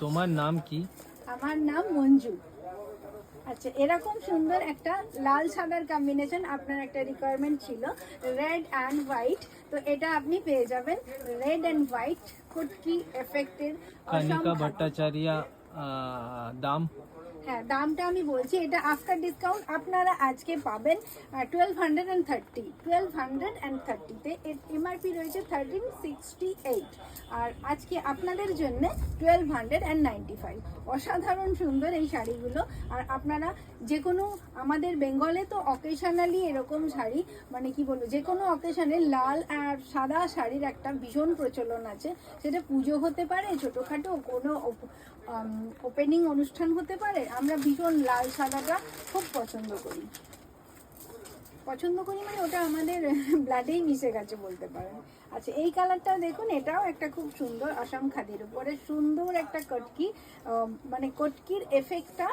তোমার নাম কি? আমার নাম মঞ্জু। আচ্ছা, এরকম সুন্দর একটা লাল সাদার কম্বিনেশন আপনার একটা রিকোয়ারমেন্ট ছিল, রেড অ্যান্ড হোয়াইট। তো এটা আপনি পেয়ে যাবেন রেড অ্যান্ড হোয়াইট কুটকি এফেক্টের। কনিকা ভট্টাচার্য। দাম? হ্যাঁ, দামটা আমি বলছি, এটা আফটার ডিসকাউন্ট আপনারা আজকে পাবেন 1230। 1230-তে এমআরপি রয়েছে 1368, আর আজকে আপনাদের জন্য 1295। অসাধারণ সুন্দর এই শাড়িগুলো। আর আপনারা যে কোনো, আমাদের বেঙ্গলে তো অকেশনালি এরকম শাড়ি, মানে কি বলবো, যে কোনো অকেশনে লাল আর সাদা শাড়ির একটা ভীষণ প্রচলন আছে। সেটা পুজো হতে পারে, ছোটোখাটো কোনো ওপেনিং অনুষ্ঠান হতে পারে। আমরা ভীষণ লাল সাদাটা খুব পছন্দ করি। মানে ওটা আমাদের ব্লাডেই মিশে গেছে বলতে পারেন। আচ্ছা, এই কালারটা দেখুন, এটাও একটা খুব সুন্দর আসাম খাদির উপরে সুন্দর একটা কটকি, মানে কটকির এফেক্টটা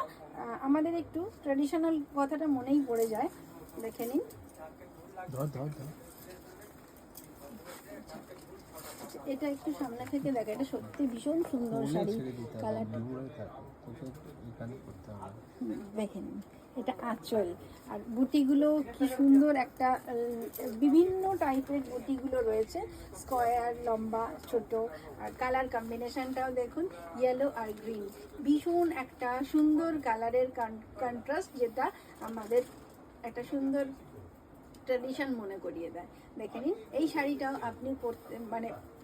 আমাদের একটু ট্র্যাডিশনাল কথাটা মনেই পড়ে যায়। দেখে নিন। এটা একটু সামনে থেকে দেখা, এটা সত্যি ভীষণ সুন্দর শাড়ি। কালারটা দেখে নিন, এটা আঁচল, আর বুটিগুলো কি সুন্দর একটা, বিভিন্ন টাইপের বুটিগুলো রয়েছে, স্কোয়ার, লম্বা, ছোট। আর কালার কম্বিনেশনটাও দেখুন, ইয়েলো আর গ্রিন, ভীষণ একটা সুন্দর কালারের কন্ট্রাস্ট, যেটা আমাদের একটা সুন্দর ট্র্যাডিশন মনে করিয়ে দেয়। দেখে নিন, এই শাড়িটাও আপনি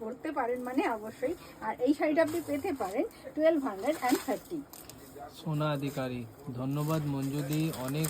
পরতে পারেন, মানে অবশ্যই। আর এই শাড়িটা আপনি পেতে পারেন 1230। সোনা অধিকারী। ধন্যবাদ মঞ্জুদি, অনেক